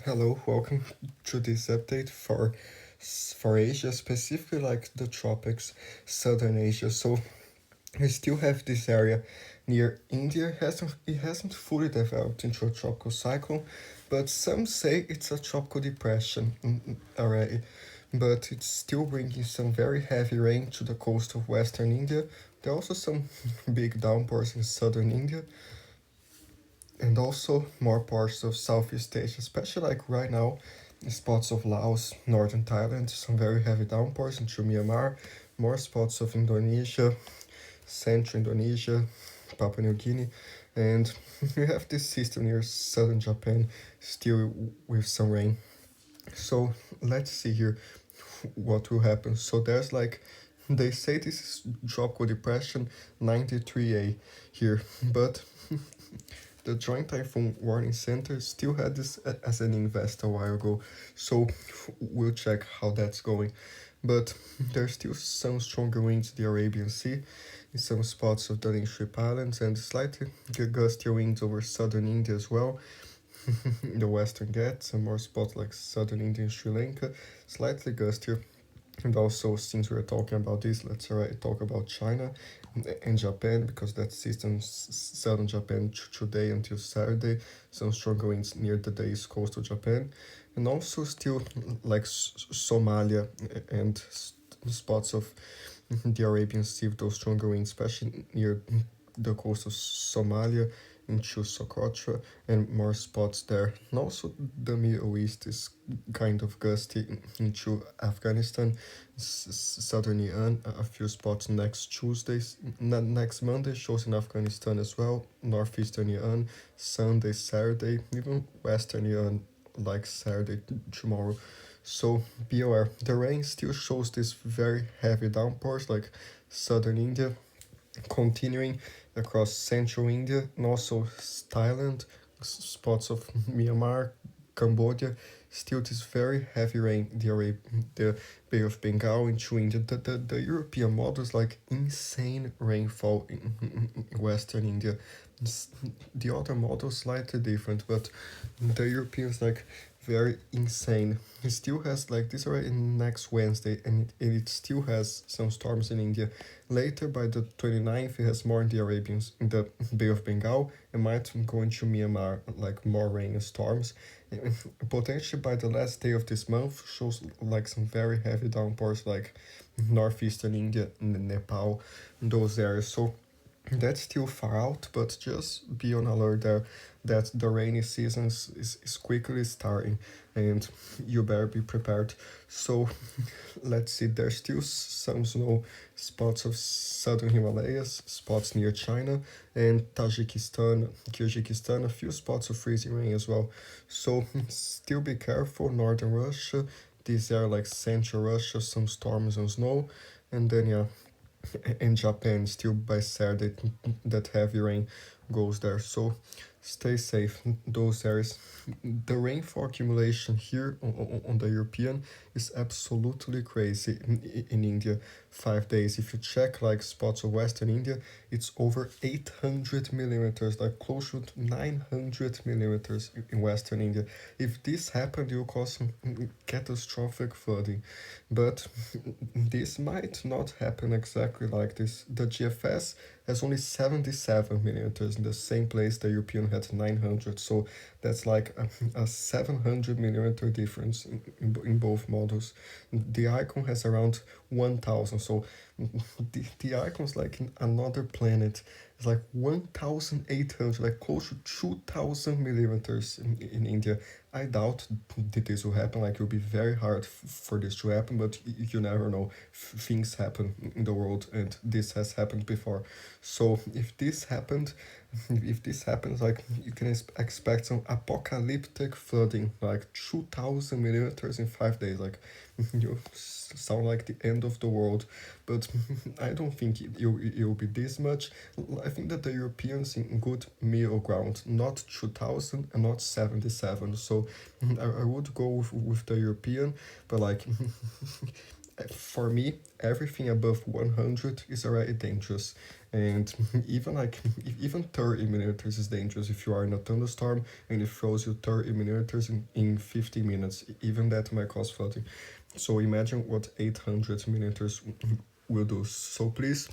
Hello, welcome to this update for Asia, specifically like the tropics, southern Asia. So we still have this area near India. It hasn't fully developed into a tropical cyclone, but some say it's a tropical depression already. But it's still bringing some very heavy rain to the coast of western India. There are also some big downpours in southern India, and also more parts of Southeast Asia, especially like right now, spots of Laos, northern Thailand, some very heavy downpours into Myanmar, more spots of Indonesia, central Indonesia, Papua New Guinea, and we have this system near southern Japan still with some rain. So let's see here what will happen. So there's like they say this is tropical depression 93A here, but the Joint Typhoon Warning Center still had this as an invest a while ago, so we'll check how that's going. But there's still some stronger winds in the Arabian Sea, in some spots of the Lingship Islands, and slightly gustier winds over southern India as well. The Western Ghats and more spots like southern India and Sri Lanka, slightly gustier. And also, since we're talking about this, let's already talk about China and Japan, because that system southern Japan today until Saturday, some stronger winds near the east coast of Japan, and also still like Somalia and spots of the Arabian Sea with those stronger winds, especially near the coast of Somalia into Socotra and more spots there. And also the Middle East is kind of gusty into Afghanistan, southern Iran, a few spots next Tuesday, next Monday shows in Afghanistan as well, northeastern Iran, Sunday, Saturday, even western Iran like Saturday tomorrow. So be aware, the rain still shows this very heavy downpours like southern India, continuing across central India and also Thailand, spots of Myanmar, Cambodia. Still, this very heavy rain, the Bay of Bengal into India. The European model is like insane rainfall in Western India. The other model is slightly different, but the Europeans like very insane. It still has like this already next Wednesday, and it still has some storms in India. Later, by the 29th, it has more in the Arabians, in the Bay of Bengal, and might go into Myanmar, like more rain and storms. And potentially by the last day of this month, shows like some very heavy downpours, like northeastern India and Nepal, those areas. So that's still far out, but just be on alert there that the rainy season is quickly starting and you better be prepared. So let's see, there's still some snow spots of southern Himalayas, spots near China and Tajikistan, Kyrgyzstan, a few spots of freezing rain as well. So still be careful, northern Russia, these are like central Russia, some storms and snow, and then yeah, in Japan still by Saturday that heavy rain goes there. So stay safe those areas. The rainfall accumulation here on the European is absolutely crazy in India. 5 days. If you check like spots of Western India, it's over 800 millimeters, like close to 900 millimeters in Western India. If this happened, it will cause some catastrophic flooding. But this might not happen exactly like this. The GFS has only 77 millimeters in the same place the European had 900, so that's like a 700 millimeter difference in both models. The icon has around 1000, so the icon's like in another planet. It's like 1800, like close to 2000 millimeters in India. I doubt that this will happen. Like, it will be very hard for this to happen, but you never know. Things happen in the world, and this has happened before. So if this happens, like, you can expect some apocalyptic flooding, like 2000 millimeters in 5 days. Like, you sound like the end of the world, but I don't think it will be this much. I think that the Europeans in good middle ground, not 2000 and not 77. So I would go with the European, but like For me, everything above 100 is already dangerous, and even 30 millimeters is dangerous if you are in a thunderstorm and it throws you 30 millimeters in 50 minutes. Even that might cause flooding. So imagine what 800 millimeters will do. So please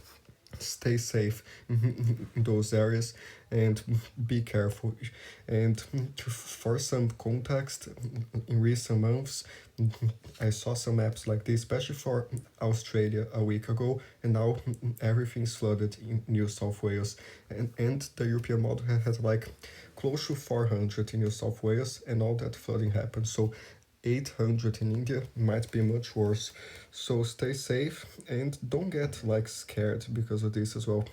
stay safe in those areas and be careful. And for some context, in recent months, I saw some maps like this, especially for Australia a week ago, and now everything's flooded in New South Wales. And the European model had like close to 400 in New South Wales, and all that flooding happened. So 800 in India might be much worse. So stay safe and don't get like scared because of this as well.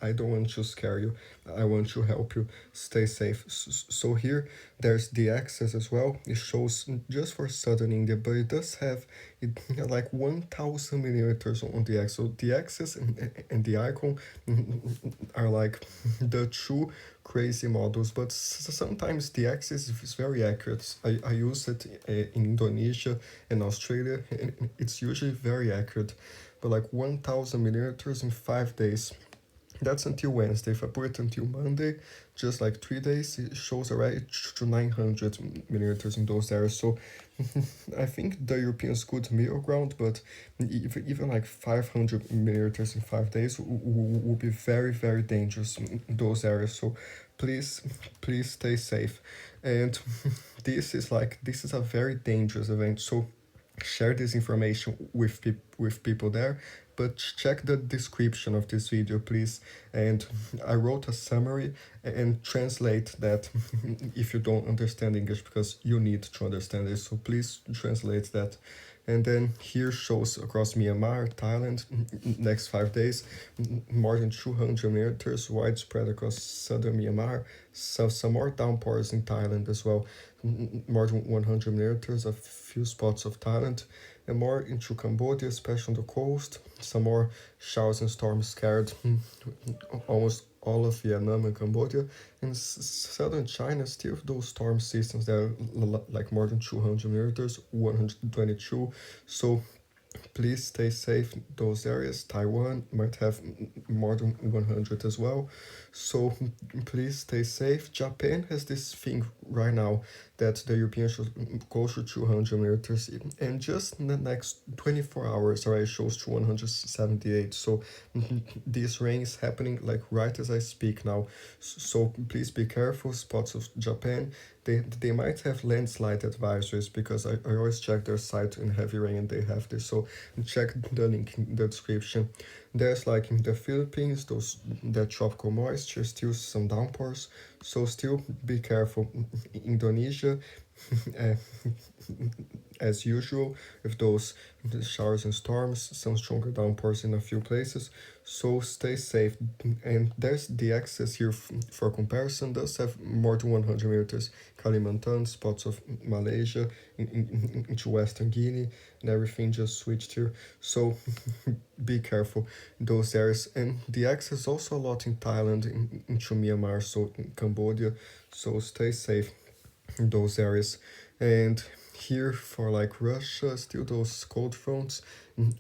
I don't want to scare you. I want to help you stay safe. So here there's the axis as well. It shows just for southern India, but it does have it like 1,000 millimeters on the axis. So the axis and the icon are like the two crazy models, but sometimes the axis is very accurate. I use it in Indonesia and Australia, and it's usually very accurate. But like 1,000 millimeters in 5 days, that's until Wednesday. If I put it until Monday, just like 3 days, it shows already to 900 millimeters in those areas. So I think the Europeans good middle ground, but even like 500 millimeters in 5 days will be very, very dangerous in those areas. So please, please stay safe. And this is a very dangerous event. So share this information with people there, but check the description of this video, please. And I wrote a summary and translate that if you don't understand English, because you need to understand it. So please translate that. And then here shows across Myanmar, Thailand, next 5 days, more than 200 millimeters widespread across southern Myanmar. So some more downpours in Thailand as well, more than 100 millimeters, a few spots of Thailand, and more into Cambodia, especially on the coast. Some more showers and storms scared almost all of Vietnam and Cambodia. In southern China, still those storm systems that are like more than 200 millimeters, 122. So please stay safe in those areas. Taiwan might have more than 100 as well. So please stay safe. Japan has this thing right now that the Europeans should go to 200 millimeters, and just in the next 24 hours already shows to 178. So this rain is happening like right as I speak now. So please be careful. Spots of Japan, they might have landslide advisories, because I always check their site in heavy rain and they have this. So check the link in the description. There's like in the Philippines, those that tropical moisture, still some downpours. So still be careful. Indonesia, uh, as usual, with those showers and storms, some stronger downpours in a few places. So stay safe. And there's the axis here for comparison, does have more than 100 millimeters. Kalimantan, spots of Malaysia, into Western Guinea, and everything just switched here. So be careful in those areas. And the axis also a lot in Thailand, into Myanmar, so in Cambodia. So stay safe in those areas. And here for like Russia, still those cold fronts.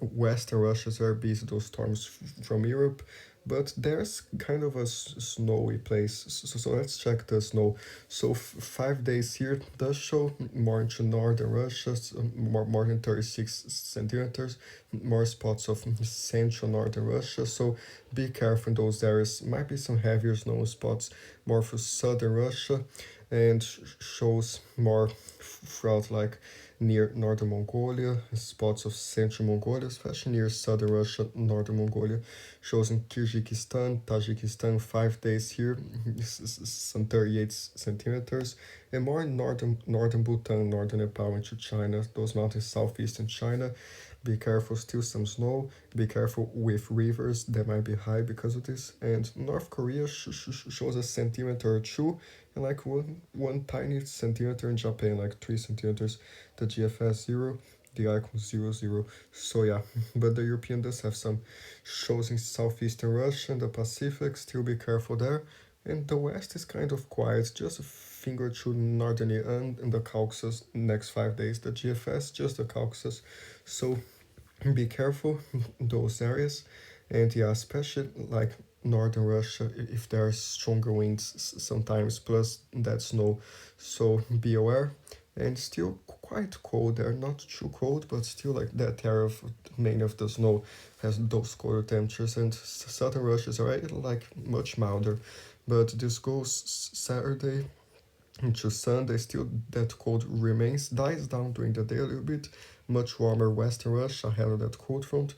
Western Russia is very busy, those storms from Europe, but there's kind of a snowy place. So let's check the snow. So 5 days here does show more into northern Russia, more than 36 centimeters, more spots of central northern Russia. So be careful in those areas. Might be some heavier snow spots more for southern Russia, and shows more throughout like near northern Mongolia, spots of central Mongolia, especially near southern Russia, northern Mongolia. Shows in Kyrgyzstan, Tajikistan, 5 days here, some 38 centimeters, and more in northern Bhutan, northern Nepal into China, those mountains southeastern China. Be careful, still some snow. Be careful with rivers that might be high because of this. And North Korea shows a centimeter or two, and like one tiny centimeter in Japan, like 3 centimeters. The GFS 0, the icon 00. So yeah, but the European does have some shows in southeastern Russia and the Pacific. Still be careful there. And the West is kind of quiet, just a thing or two northern Iran and the Caucasus next 5 days. The GFS, just the Caucasus. So be careful in those areas. And yeah, especially like northern Russia, if there are stronger winds sometimes, plus that snow. So be aware. And still quite cold there, not too cold, but still like that area of many of the snow has those colder temperatures. And southern Russia is already like much milder. But this goes Saturday into Sunday, still that cold remains, dies down during the day a little bit, much warmer western Russia ahead of that cold front,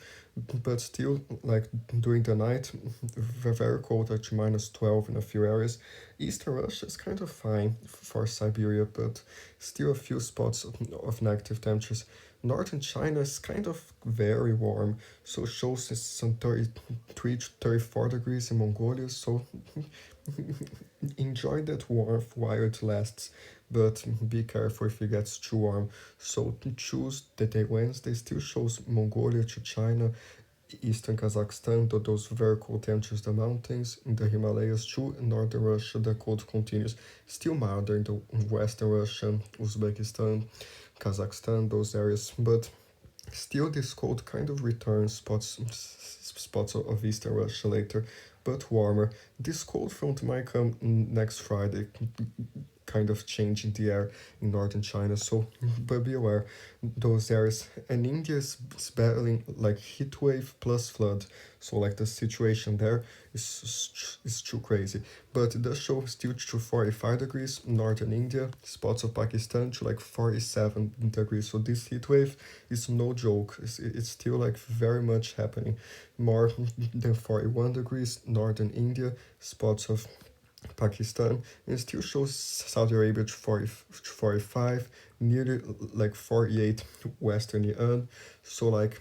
but still like during the night, very cold, at -12 in a few areas. Eastern Russia is kind of fine for Siberia, but still a few spots of negative temperatures. Northern China is kind of very warm, so shows some 33 to 34 degrees in Mongolia, so enjoy that warmth while it lasts, but be careful if it gets too warm. So to choose the day Wednesday still shows Mongolia to China, eastern Kazakhstan, those very cold temperatures, the mountains, in the Himalayas too, in northern Russia, the cold continues. Still milder in the western Russia, Uzbekistan, Kazakhstan, those areas, but still this cold kind of returns spots of eastern Russia later, but warmer. This cold front might come next Friday, kind of change in the air in northern China. So, but be aware, those areas. And India is battling like heat wave plus flood. So like the situation there is too crazy. But it does show still to 45 degrees northern India, spots of Pakistan to like 47 degrees. So this heat wave is no joke. It's still like very much happening. More than 41 degrees northern India, spots of Pakistan, and still shows Saudi Arabia to 40, 45, nearly like 48 Western Iran, so like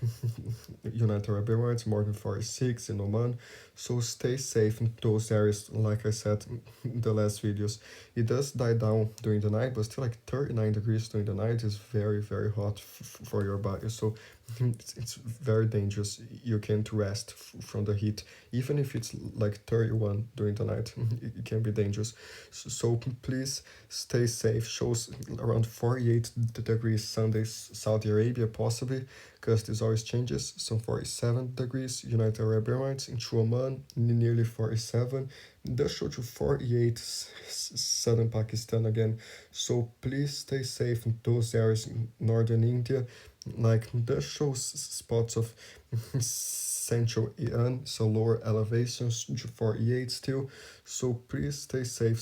United Arab Emirates more than 46 in Oman. So stay safe in those areas, like I said in the last videos. It does die down during the night, but still like 39 degrees during the night is very, very hot for your body. So it's very dangerous. You can't rest from the heat, even if it's like 31 during the night. It can be dangerous. So please stay safe. Shows around 48 degrees Sunday, Saudi Arabia possibly, because this always changes. Some 47 degrees United Arab Emirates, into Oman nearly 47. Does show to 48 southern Pakistan again. So please stay safe in those areas in northern India. Like does show spots of central Iran, so lower elevations to 48 still. So please stay safe.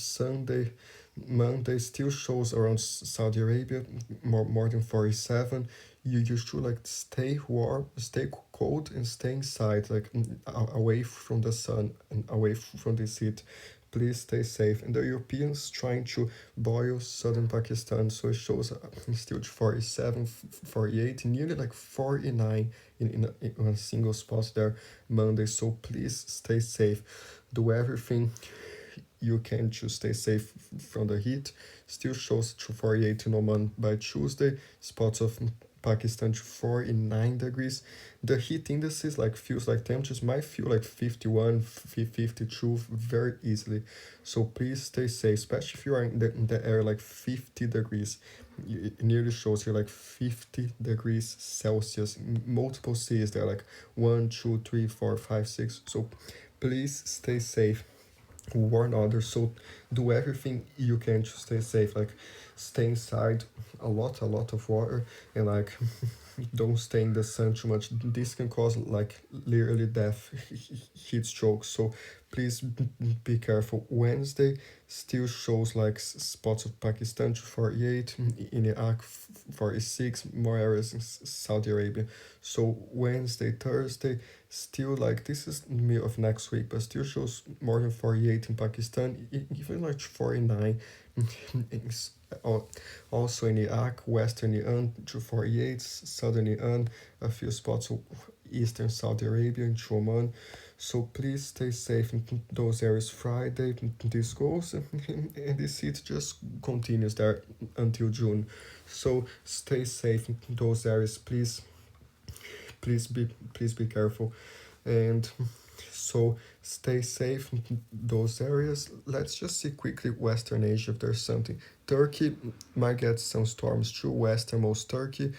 Monday still shows around Saudi Arabia, more than 47. You should like stay warm, stay cold, and stay inside, like away from the sun and away from this heat. Please stay safe. And the Europeans trying to boil southern Pakistan, so it shows still 47, 48, nearly like 49 in a single spot there Monday. So please stay safe. Do everything you can to stay safe from the heat. Still shows to 48 in Oman by Tuesday. Spots of Pakistan to 49 degrees. The heat indices like feels like temperatures might feel like 51, 52 very easily. So please stay safe, especially if you are in the air like 50 degrees. It nearly shows here like 50 degrees Celsius. Multiple cities there like 1, 2, 3, 4, 5, 6. So please stay safe. Warn others, so do everything you can to stay safe, like stay inside a lot of water, and like don't stay in the sun too much. This can cause like literally death, heat stroke. So please be careful. Wednesday still shows like spots of Pakistan to 48, in Iraq 46, more areas in Saudi Arabia. So Wednesday, Thursday, still like this is middle of next week, but still shows more than 48 in Pakistan, even like 49. Also in Iraq, Western Iran to 48, Southern Iran, a few spots of Eastern Saudi Arabia and Oman. So please stay safe in those areas. Friday, this goes, and this heat just continues there until June. So stay safe in those areas, please. Please be careful. And So stay safe in those areas. Let's just see quickly Western Asia if there's something. Turkey might get some storms too, westernmost Turkey.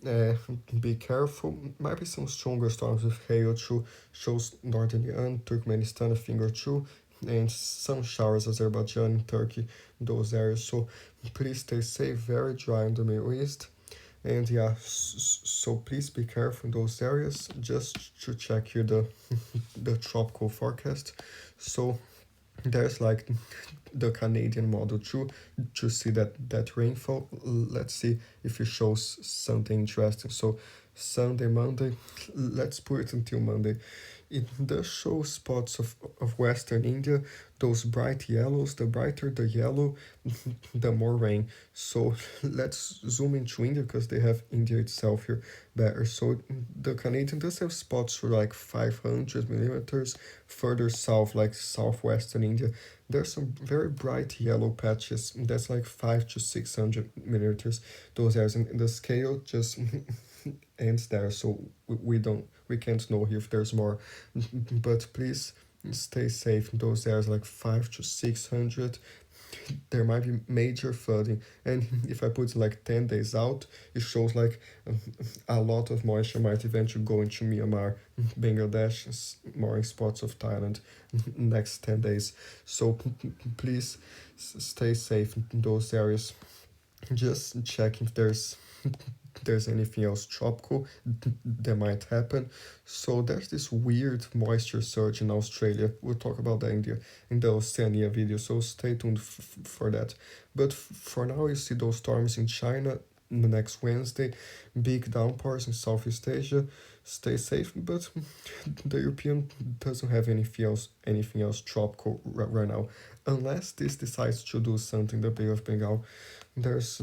Uh, be careful. Might be some stronger storms with hail too. Shows northern Iran, Turkmenistan a finger too, and some showers Azerbaijan, Turkey, those areas. So please stay safe. Very dry in the Middle East. And yeah, so please be careful in those areas. Just to check here the tropical forecast. So there's like the Canadian model too to see that rainfall. Let's see if it shows something interesting. So Sunday, Monday, let's put it until Monday. It does show spots of Western India, those bright yellows. The brighter the yellow, the more rain. So let's zoom into India because they have India itself here better. So the Canadian does have spots for like 500 millimeters. Further south, like southwestern India, there's some very bright yellow patches. That's like 5 to 600 millimeters. Those areas, and the scale just ends there. So we can't know if there's more. But please stay safe in those areas like 5 to 600. There might be major flooding, and if I put like 10 days out, it shows like a lot of moisture might eventually go into Myanmar, Bangladesh, mooring spots of Thailand next 10 days. So please stay safe in those areas. Just check if there's anything else tropical that might happen. So there's this weird moisture surge in Australia. We'll talk about that in the Oceania video, so stay tuned for that. But for now, you see those storms in China the next Wednesday, big downpours in Southeast Asia. Stay safe, but the European doesn't have anything else tropical right now, unless this decides to do something. The Bay of Bengal, there's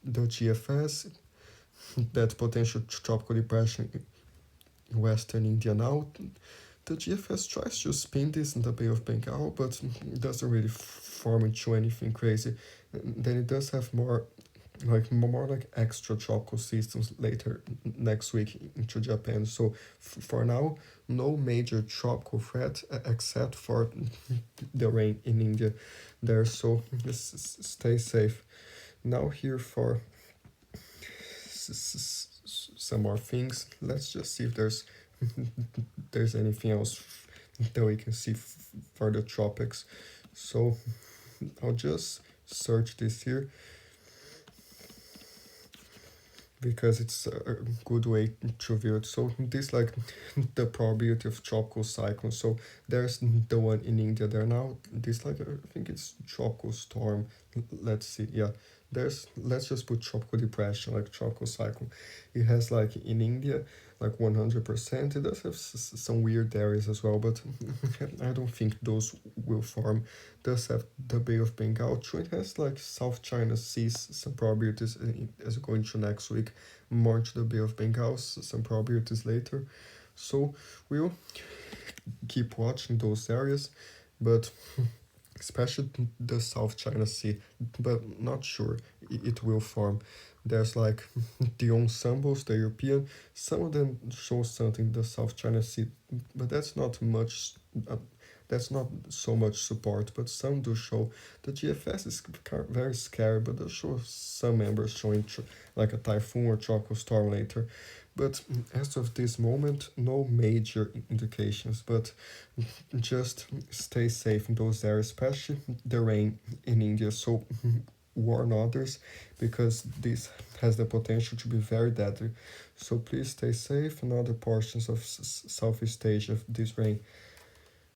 the GFS, that potential tropical depression in Western India now. The GFS tries to spin this in the Bay of Bengal, but it doesn't really form into anything crazy. Then it does have more like extra tropical systems later next week into Japan. So for now, no major tropical threat except for the rain in India there. So just stay safe. Now here for some more things. Let's just see if there's anything else that we can see for the tropics. So I'll just search this here because it's a good way to view it. So this like the probability of tropical cyclones. So there's the one in India there now. This like I think it's tropical storm. Let's see. Yeah, let's just put tropical depression, like tropical cyclone. It has like in India like 100%. It does have some weird areas as well, but I don't think those will form. It does have the Bay of Bengal too. It has like South China Seas, some probabilities as we go into next week. More to the Bay of Bengal, some probabilities later. So we'll keep watching those areas, but especially the South China Sea, but not sure it will form. There's like the ensembles, the European, some of them show something, the South China Sea, but that's not much. That's not so much support, but some do show. The GFS is very scary, but they'll show some members showing like a typhoon or tropical storm later. But as of this moment, no major indications, but just stay safe in those areas, especially the rain in India. So warn others because this has the potential to be very deadly. So please stay safe in other portions of Southeast Asia, this rain.